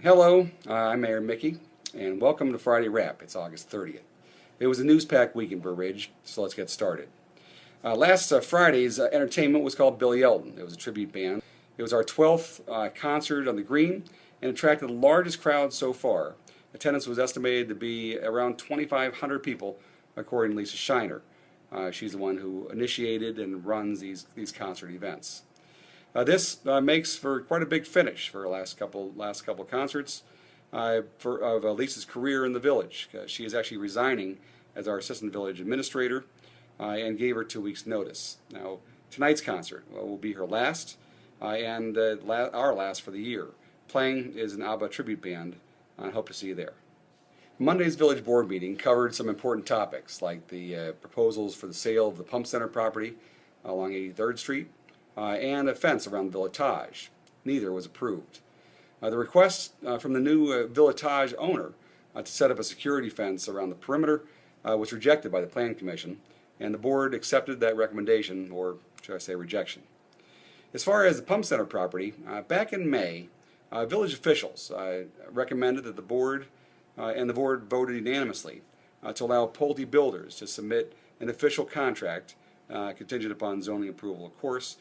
Hello, I'm Mayor Mickey, and welcome to Friday Wrap. It's August 30th. It was a news-packed week in Burr Ridge, so let's get started. Last Friday's entertainment was called Billy Elton. It was a tribute band. It was our 12th concert on the Green and attracted the largest crowd so far. Attendance was estimated to be around 2,500 people, according to Lisa Shiner. She's the one who initiated and runs these concert events. This makes for quite a big finish for the last couple concerts of Lisa's career in the village. She is actually resigning as our assistant village administrator and gave her 2 weeks' notice. Now, tonight's concert will be her last and our last for the year. Playing is an ABBA tribute band. I hope to see you there. Monday's village board meeting covered some important topics like the proposals for the sale of the Pump Center property along 83rd Street, and a fence around the Villatage. Neither was approved. The request from the new Villatage owner to set up a security fence around the perimeter was rejected by the Plan Commission, and the board accepted that recommendation, or should I say rejection. As far as the Pump Center property, back in May, village officials recommended that the board voted unanimously to allow Pulte Builders to submit an official contract, contingent upon zoning approval, of course,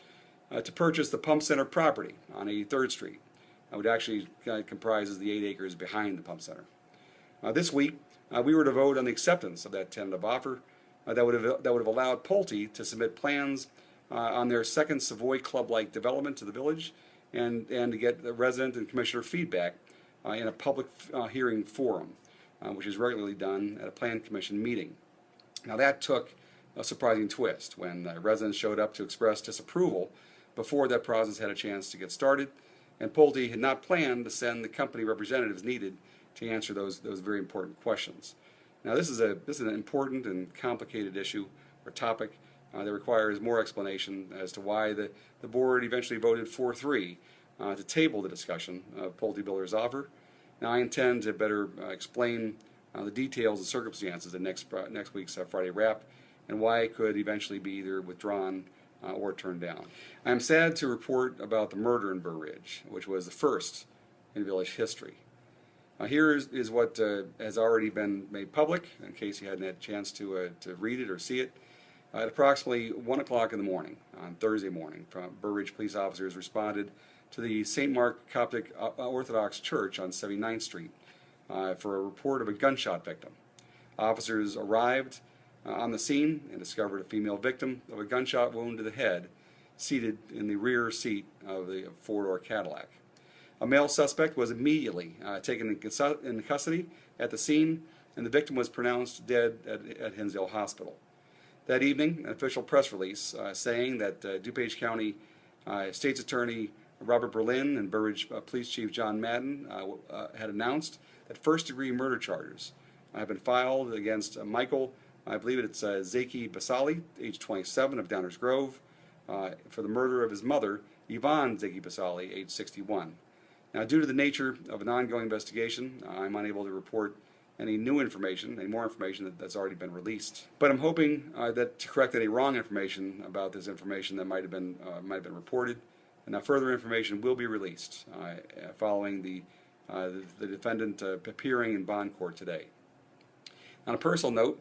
to purchase the Pump Center property on 83rd Street, which actually comprises the 8 acres behind the Pump Center. This week, we were to vote on the acceptance of that tentative offer that would have allowed Pulte to submit plans on their second Savoy Club-like development to the village, and to get the resident and commissioner feedback in a public hearing forum, which is regularly done at a Plan Commission meeting. Now that took a surprising twist when residents showed up to express disapproval before that process had a chance to get started, and Pulte had not planned to send the company representatives needed to answer those very important questions. Now this is an important and complicated issue or topic that requires more explanation as to why the board eventually voted 4-3 to table the discussion of Pulte Builders' offer. Now I intend to better explain the details and circumstances in next week's Friday Wrap, and why it could eventually be either withdrawn or turned down. I am sad to report about the murder in Burr Ridge, which was the first in village history. Here is what has already been made public, in case you hadn't had a chance to read it or see it. At approximately 1 o'clock in the morning, on Thursday morning, Burr Ridge police officers responded to the St. Mark Coptic Orthodox Church on 79th Street for a report of a gunshot victim. Officers arrived on the scene and discovered a female victim of a gunshot wound to the head, seated in the rear seat of the four-door Cadillac. A male suspect was immediately taken into custody at the scene, and the victim was pronounced dead at Hinsdale Hospital. That evening, an official press release saying that DuPage County State's Attorney Robert Berlin and Burr Ridge Police Chief John Madden had announced that first-degree murder charges have been filed against Michael, I believe it's Zaki Basali, age 27, of Downers Grove, for the murder of his mother, Yvonne Zaki Basali, age 61. Now, due to the nature of an ongoing investigation, I'm unable to report any more information that's already been released. But I'm hoping that to correct any wrong information about this information that might have been reported, and now further information will be released following the defendant appearing in bond court today. On a personal note,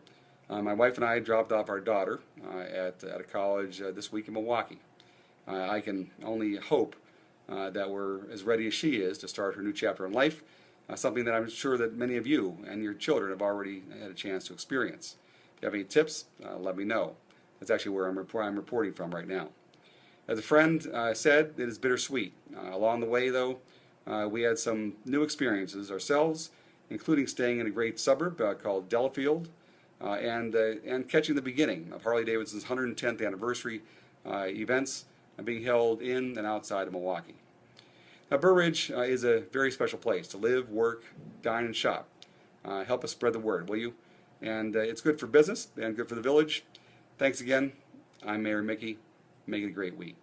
my wife and I dropped off our daughter at a college this week in Milwaukee. I can only hope that we're as ready as she is to start her new chapter in life, something that I'm sure that many of you and your children have already had a chance to experience. If you have any tips, let me know. That's actually where I'm reporting from right now. As a friend said, it is bittersweet. Along the way, though, we had some new experiences ourselves, including staying in a great suburb called Delafield, and catching the beginning of Harley-Davidson's 110th anniversary events being held in and outside of Milwaukee. Now, Burr Ridge is a very special place to live, work, dine, and shop. Help us spread the word, will you? And it's good for business and good for the village. Thanks again. I'm Mayor Mickey. Make it a great week.